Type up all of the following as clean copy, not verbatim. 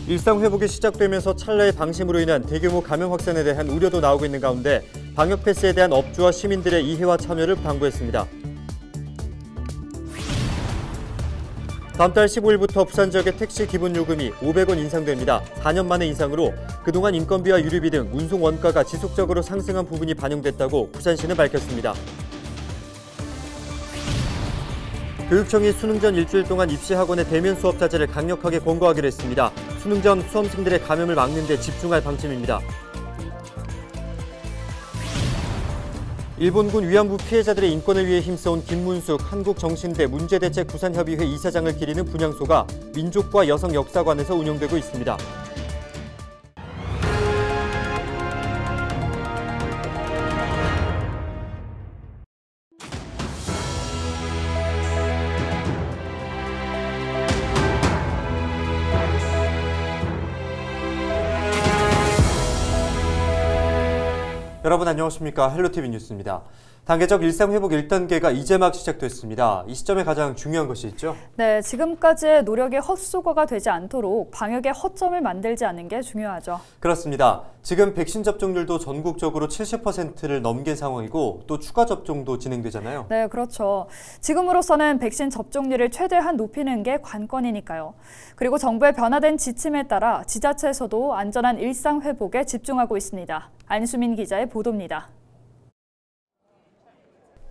일상 회복이 시작되면서 찰나의 방심으로 인한 대규모 감염 확산에 대한 우려도 나오고 있는 가운데 방역 패스에 대한 업주와 시민들의 이해와 참여를 당부했습니다. 다음 달 15일부터 부산 지역의 택시 기본 요금이 500원 인상됩니다. 4년 만의 인상으로 그동안 인건비와 유류비 등 운송 원가가 지속적으로 상승한 부분이 반영됐다고 부산시는 밝혔습니다. 교육청이 수능 전 일주일 동안 입시학원의 대면 수업 자제를 강력하게 권고하기로 했습니다. 수능 전 수험생들의 감염을 막는 데 집중할 방침입니다. 일본군 위안부 피해자들의 인권을 위해 힘써온 김문숙 한국정신대 문제대책 부산협의회 이사장을 기리는 분향소가 민족과 여성 역사관에서 운영되고 있습니다. 여러분 안녕하십니까. 헬로티비 뉴스입니다. 단계적 일상회복 1단계가 이제 막 시작됐습니다. 이 시점에 가장 중요한 것이 있죠? 네, 지금까지의 노력이 헛수고가 되지 않도록 방역의 허점을 만들지 않는 게 중요하죠. 그렇습니다. 지금 백신 접종률도 전국적으로 70%를 넘긴 상황이고 또 추가 접종도 진행되잖아요. 네, 그렇죠. 지금으로서는 백신 접종률을 최대한 높이는 게 관건이니까요. 그리고 정부의 변화된 지침에 따라 지자체에서도 안전한 일상 회복에 집중하고 있습니다. 안수민 기자의 보도입니다.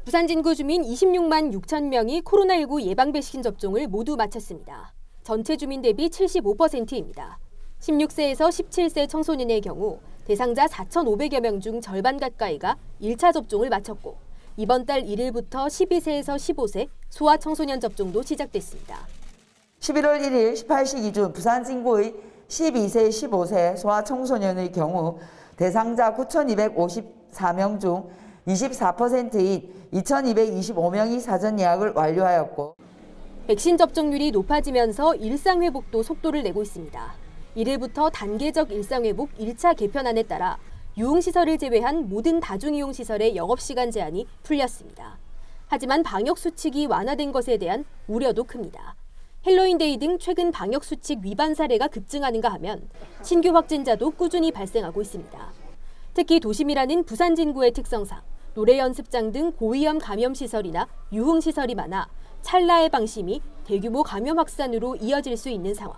부산 진구 주민 26만 6천 명이 코로나19 예방 백신 접종을 모두 마쳤습니다. 전체 주민 대비 75%입니다. 16세에서 17세 청소년의 경우 대상자 4,500여 명 중 절반 가까이가 1차 접종을 마쳤고 이번 달 1일부터 12세에서 15세 소아 청소년 접종도 시작됐습니다. 11월 1일 18시 기준 부산 진구의 12세, 15세 소아 청소년의 경우 대상자 9,254명 중 24%인 2,225명이 사전 예약을 완료하였고 백신 접종률이 높아지면서 일상회복도 속도를 내고 있습니다. 1일부터 단계적 일상회복 1차 개편안에 따라 유흥시설을 제외한 모든 다중이용시설의 영업시간 제한이 풀렸습니다. 하지만 방역수칙이 완화된 것에 대한 우려도 큽니다. 헬로윈데이 등 최근 방역수칙 위반 사례가 급증하는가 하면 신규 확진자도 꾸준히 발생하고 있습니다. 특히 도심이라는 부산 진구의 특성상 노래 연습장 등 고위험 감염시설이나 유흥시설이 많아 찰나의 방심이 대규모 감염 확산으로 이어질 수 있는 상황.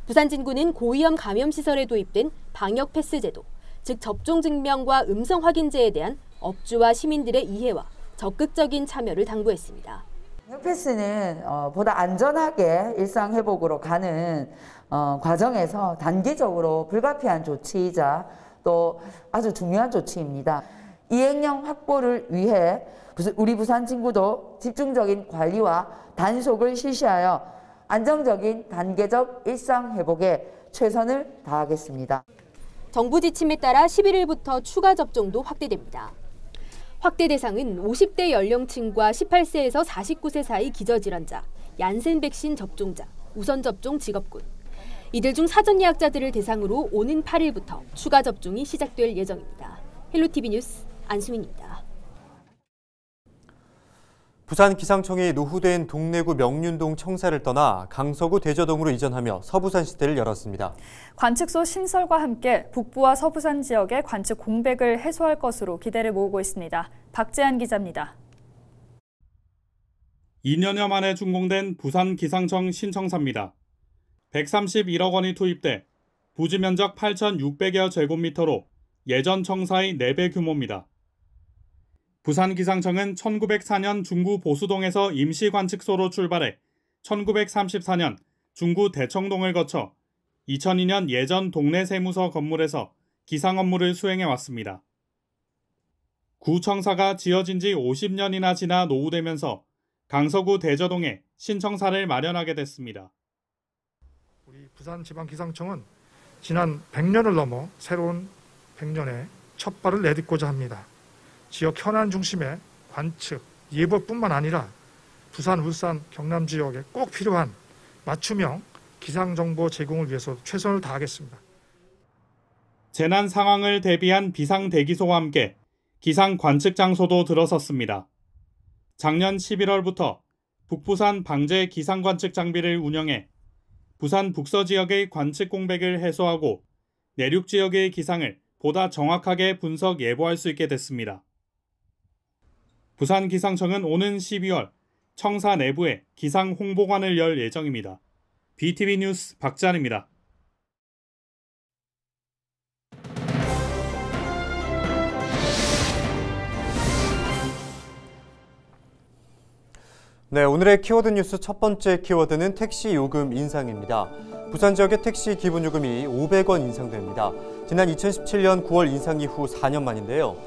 부산 진구는 고위험 감염시설에 도입된 방역 패스 제도, 즉 접종 증명과 음성 확인제에 대한 업주와 시민들의 이해와 적극적인 참여를 당부했습니다. 방역 패스는 보다 안전하게 일상 회복으로 가는 과정에서 단기적으로 불가피한 조치이자 또 아주 중요한 조치입니다. 이행령 확보를 위해 우리 부산 진구도 집중적인 관리와 단속을 실시하여 안정적인 단계적 일상 회복에 최선을 다하겠습니다. 정부 지침에 따라 11일부터 추가 접종도 확대됩니다. 확대 대상은 50대 연령층과 18세에서 49세 사이 기저질환자, 얀센 백신 접종자, 우선 접종 직업군. 이들 중 사전 예약자들을 대상으로 오는 8일부터 추가 접종이 시작될 예정입니다. 헬로티비 뉴스 안수민입니다. 부산기상청이 노후된 동래구 명륜동 청사를 떠나 강서구 대저동으로 이전하며 서부산 시대를 열었습니다. 관측소 신설과 함께 북부와 서부산 지역의 관측 공백을 해소할 것으로 기대를 모으고 있습니다. 박재한 기자입니다. 2년여 만에 준공된 부산기상청 신청사입니다. 131억 원이 투입돼 부지 면적 8,600여 제곱미터로 예전 청사의 4배 규모입니다. 부산기상청은 1904년 중구 보수동에서 임시관측소로 출발해 1934년 중구 대청동을 거쳐 2002년 예전 동래세무서 건물에서 기상 업무를 수행해 왔습니다. 구청사가 지어진 지 50년이나 지나 노후되면서 강서구 대저동에 신청사를 마련하게 됐습니다. 우리 부산지방기상청은 지난 100년을 넘어 새로운 100년에 첫 발을 내딛고자 합니다. 지역 현안 중심의 관측, 예보뿐만 아니라 부산, 울산, 경남 지역에 꼭 필요한 맞춤형 기상정보 제공을 위해서 최선을 다하겠습니다. 재난 상황을 대비한 비상대기소와 함께 기상 관측 장소도 들어섰습니다. 작년 11월부터 북부산 방제 기상관측 장비를 운영해 부산 북서 지역의 관측 공백을 해소하고 내륙 지역의 기상을 보다 정확하게 분석 예보할 수 있게 됐습니다. 부산기상청은 오는 12월 청사 내부에 기상 홍보관을 열 예정입니다. BTV 뉴스 박지한입니다. 네, 오늘의 키워드 뉴스 첫 번째 키워드는 택시 요금 인상입니다. 부산 지역의 택시 기본 요금이 500원 인상됩니다. 지난 2017년 9월 인상 이후 4년 만인데요.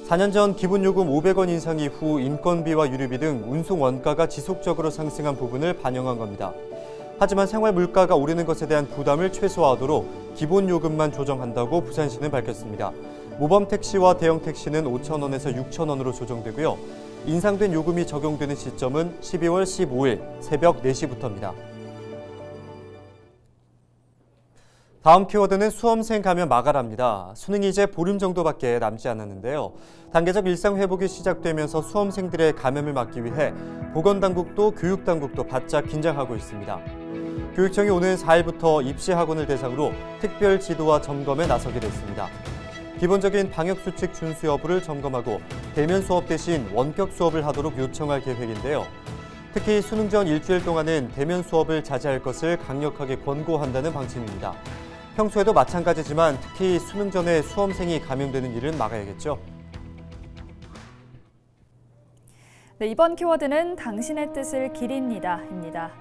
4년 전 기본 요금 500원 인상 이후 인건비와 유류비 등 운송 원가가 지속적으로 상승한 부분을 반영한 겁니다. 하지만 생활 물가가 오르는 것에 대한 부담을 최소화하도록 기본 요금만 조정한다고 부산시는 밝혔습니다. 모범 택시와 대형 택시는 5,000원에서 6,000원으로 조정되고요. 인상된 요금이 적용되는 시점은 12월 15일 새벽 4시부터입니다. 다음 키워드는 수험생 가면 막아랍니다. 수능이 이제 보름 정도밖에 남지 않았는데요. 단계적 일상 회복이 시작되면서 수험생들의 감염을 막기 위해 보건당국도 교육당국도 바짝 긴장하고 있습니다. 교육청이 오는 4일부터 입시학원을 대상으로 특별 지도와 점검에 나서게 됐습니다. 기본적인 방역수칙 준수 여부를 점검하고 대면 수업 대신 원격 수업을 하도록 요청할 계획인데요. 특히 수능 전 일주일 동안은 대면 수업을 자제할 것을 강력하게 권고한다는 방침입니다. 평소에도 마찬가지지만 특히 수능 전에 수험생이 감염되는 일은 막아야겠죠. 네, 이번 키워드는 당신의 뜻을 기립니다입니다.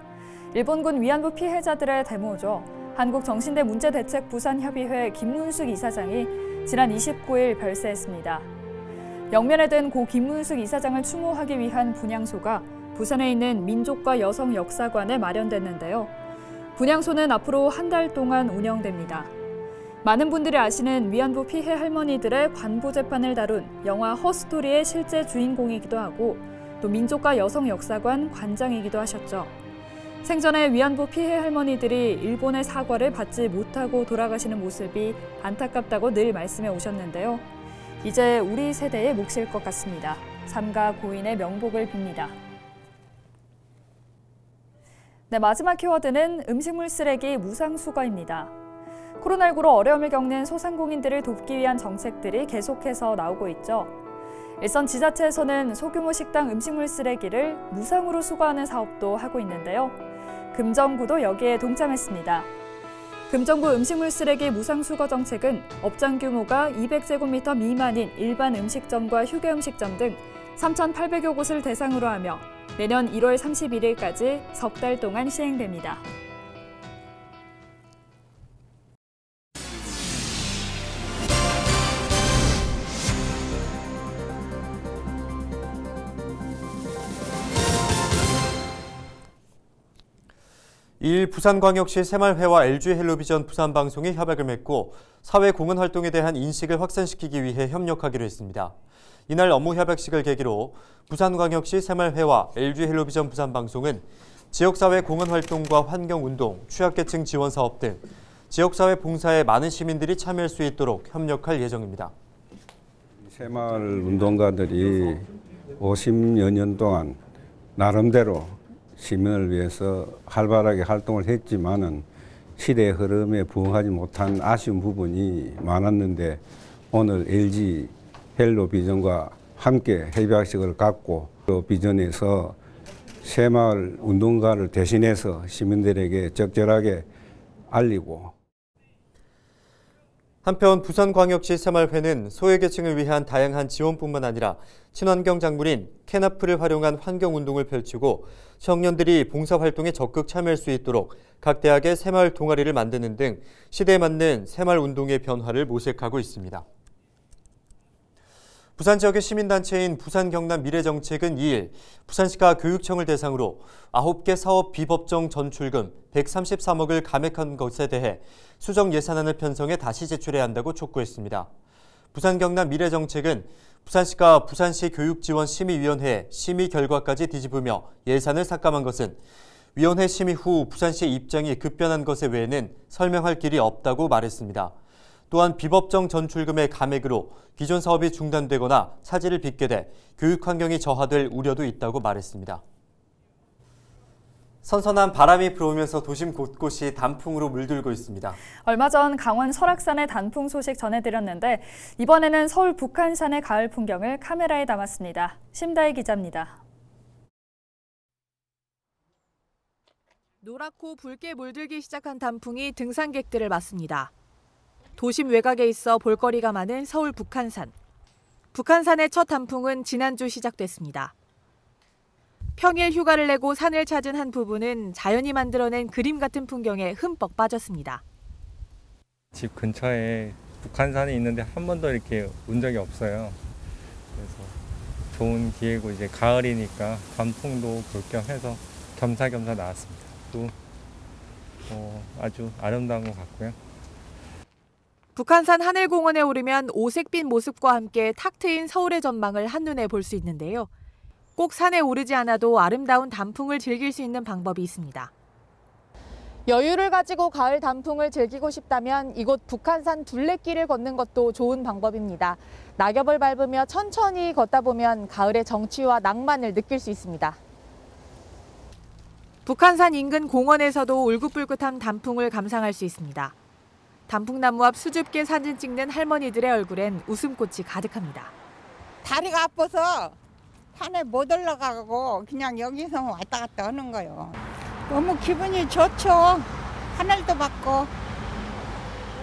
일본군 위안부 피해자들의 데모죠. 한국정신대문제대책 부산협의회 김문숙 이사장이 지난 29일 별세했습니다. 영면에 든 고 김문숙 이사장을 추모하기 위한 분향소가 부산에 있는 민족과 여성 역사관에 마련됐는데요. 분향소는 앞으로 한 달 동안 운영됩니다. 많은 분들이 아시는 위안부 피해 할머니들의 관부 재판을 다룬 영화 허스토리의 실제 주인공이기도 하고 또 민족과 여성 역사관 관장이기도 하셨죠. 생전에 위안부 피해 할머니들이 일본의 사과를 받지 못하고 돌아가시는 모습이 안타깝다고 늘 말씀해 오셨는데요. 이제 우리 세대의 몫일 것 같습니다. 삼가 고인의 명복을 빕니다. 네, 마지막 키워드는 음식물 쓰레기 무상수거입니다. 코로나19로 어려움을 겪는 소상공인들을 돕기 위한 정책들이 계속해서 나오고 있죠. 일선 지자체에서는 소규모 식당 음식물 쓰레기를 무상으로 수거하는 사업도 하고 있는데요. 금정구도 여기에 동참했습니다. 금정구 음식물 쓰레기 무상 수거 정책은 업장 규모가 200제곱미터 미만인 일반 음식점과 휴게 음식점 등 3,800여 곳을 대상으로 하며 내년 1월 31일까지 석 달 동안 시행됩니다. 이일 부산광역시 새마을회와 LG헬로비전 부산방송이 협약을 맺고 사회 공헌 활동에 대한 인식을 확산시키기 위해 협력하기로 했습니다. 이날 업무 협약식을 계기로 부산광역시 새마을회와 LG헬로비전 부산방송은 지역사회 공헌 활동과 환경운동, 취약계층 지원 사업 등 지역사회 봉사에 많은 시민들이 참여할 수 있도록 협력할 예정입니다. 새마을 운동가들이 50여 년 동안 나름대로 시민을 위해서 활발하게 활동을 했지만은 시대의 흐름에 부응하지 못한 아쉬운 부분이 많았는데 오늘 LG 헬로비전과 함께 협약식을 갖고 그 비전에서 새마을 운동가를 대신해서 시민들에게 적절하게 알리고 한편 부산광역시 새마을회는 소외계층을 위한 다양한 지원뿐만 아니라 친환경 작물인 캐나프를 활용한 환경운동을 펼치고 청년들이 봉사활동에 적극 참여할 수 있도록 각 대학의 새마을 동아리를 만드는 등 시대에 맞는 새마을 운동의 변화를 모색하고 있습니다. 부산 지역의 시민단체인 부산 경남 미래정책은 2일 부산시가 교육청을 대상으로 9개 사업 비법정 전출금 133억을 감액한 것에 대해 수정 예산안을 편성해 다시 제출해야 한다고 촉구했습니다. 부산 경남 미래정책은 부산시가 부산시 교육지원심의위원회 심의 결과까지 뒤집으며 예산을 삭감한 것은 위원회 심의 후 부산시의 입장이 급변한 것에 외에는 설명할 길이 없다고 말했습니다. 또한 비법정 전출금의 감액으로 기존 사업이 중단되거나 차질을 빚게 돼 교육 환경이 저하될 우려도 있다고 말했습니다. 선선한 바람이 불어오면서 도심 곳곳이 단풍으로 물들고 있습니다. 얼마 전 강원 설악산의 단풍 소식 전해드렸는데 이번에는 서울 북한산의 가을 풍경을 카메라에 담았습니다. 심다희 기자입니다. 노랗고 붉게 물들기 시작한 단풍이 등산객들을 맞습니다. 도심 외곽에 있어 볼거리가 많은 서울 북한산. 북한산의 첫 단풍은 지난주 시작됐습니다. 평일 휴가를 내고 산을 찾은 한 부부는 자연이 만들어낸 그림 같은 풍경에 흠뻑 빠졌습니다. 집 근처에 북한산이 있는데 한 번도 이렇게 온 적이 없어요. 그래서 좋은 기회고 이제 가을이니까 단풍도 볼 겸 해서 겸사겸사 나왔습니다. 또 아주 아름다운 것 같고요. 북한산 하늘공원에 오르면 오색빛 모습과 함께 탁 트인 서울의 전망을 한눈에 볼 수 있는데요. 꼭 산에 오르지 않아도 아름다운 단풍을 즐길 수 있는 방법이 있습니다. 여유를 가지고 가을 단풍을 즐기고 싶다면 이곳 북한산 둘레길을 걷는 것도 좋은 방법입니다. 낙엽을 밟으며 천천히 걷다 보면 가을의 정취와 낭만을 느낄 수 있습니다. 북한산 인근 공원에서도 울긋불긋한 단풍을 감상할 수 있습니다. 단풍나무 앞 수줍게 사진 찍는 할머니들의 얼굴엔 웃음꽃이 가득합니다. 다리가 아파서 산에 못 올라가고 그냥 여기서 왔다 갔다 하는 거예요. 너무 기분이 좋죠. 하늘도 봤고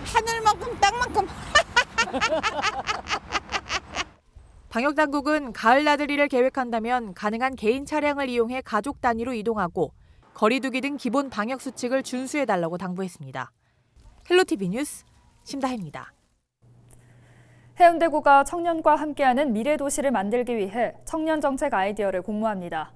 하늘만큼 땅만큼. 방역당국은 가을 나들이를 계획한다면 가능한 개인 차량을 이용해 가족 단위로 이동하고 거리 두기 등 기본 방역 수칙을 준수해달라고 당부했습니다. 헬로티비 뉴스 심다혜입니다. 해운대구가 청년과 함께하는 미래 도시를 만들기 위해 청년 정책 아이디어를 공모합니다.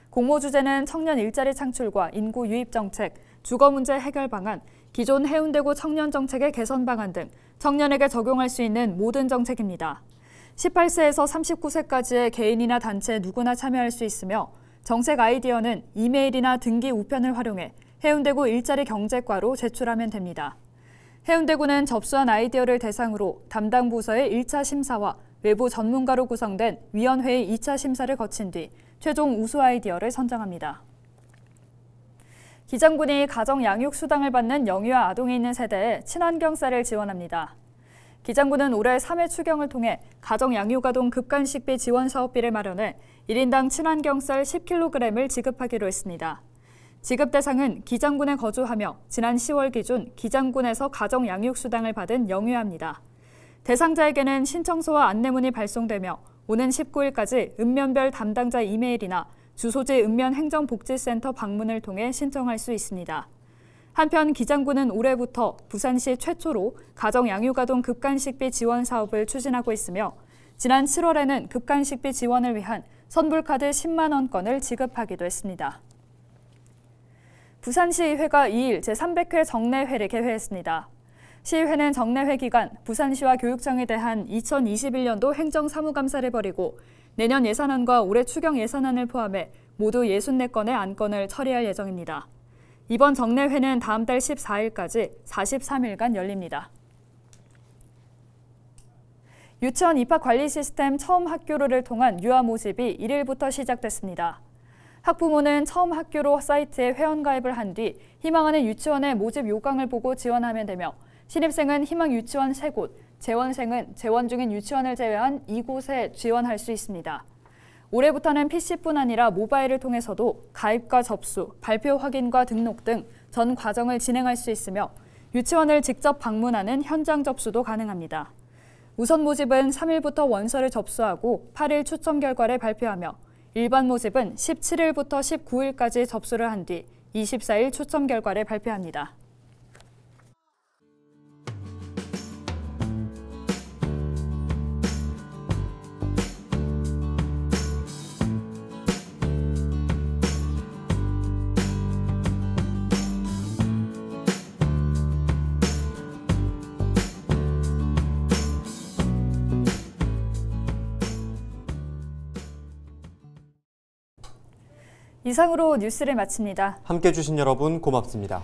공모 주제는 청년 일자리 창출과 인구 유입 정책, 주거 문제 해결 방안, 기존 해운대구 청년 정책의 개선 방안 등 청년에게 적용할 수 있는 모든 정책입니다. 18세에서 39세까지의 개인이나 단체 누구나 참여할 수 있으며 정책 아이디어는 이메일이나 등기 우편을 활용해 해운대구 일자리 경제과로 제출하면 됩니다. 해운대구는 접수한 아이디어를 대상으로 담당 부서의 1차 심사와 외부 전문가로 구성된 위원회의 2차 심사를 거친 뒤 최종 우수 아이디어를 선정합니다. 기장군이 가정 양육 수당을 받는 영유아 아동이 있는 세대에 친환경쌀을 지원합니다. 기장군은 올해 3회 추경을 통해 가정 양육 아동 급간식비 지원 사업비를 마련해 1인당 친환경쌀 10kg을 지급하기로 했습니다. 지급 대상은 기장군에 거주하며 지난 10월 기준 기장군에서 가정 양육 수당을 받은 영유아입니다. 대상자에게는 신청서와 안내문이 발송되며 오는 19일까지 읍면별 담당자 이메일이나 주소지 읍면행정복지센터 방문을 통해 신청할 수 있습니다. 한편 기장군은 올해부터 부산시 최초로 가정 양육아동 급간식비 지원 사업을 추진하고 있으며 지난 7월에는 급간식비 지원을 위한 선불카드 10만 원권을 지급하기도 했습니다. 부산시의회가 2일 제300회 정례회를 개회했습니다. 시의회는 정례회 기간 부산시와 교육청에 대한 2021년도 행정사무감사를 벌이고 내년 예산안과 올해 추경 예산안을 포함해 모두 64건의 안건을 처리할 예정입니다. 이번 정례회는 다음 달 14일까지 43일간 열립니다. 유치원 입학관리 시스템 처음 학교로를 통한 유아 모집이 1일부터 시작됐습니다. 학부모는 처음 학교로 사이트에 회원가입을 한 뒤 희망하는 유치원의 모집 요강을 보고 지원하면 되며 신입생은 희망 유치원 3곳, 재원생은 재원 중인 유치원을 제외한 2곳에 지원할 수 있습니다. 올해부터는 PC뿐 아니라 모바일을 통해서도 가입과 접수, 발표 확인과 등록 등 전 과정을 진행할 수 있으며 유치원을 직접 방문하는 현장 접수도 가능합니다. 우선 모집은 3일부터 원서를 접수하고 8일 추첨 결과를 발표하며 일반 모집은 17일부터 19일까지 접수를 한 뒤 24일 추첨 결과를 발표합니다. 이상으로 뉴스를 마칩니다. 함께해 주신 여러분 고맙습니다.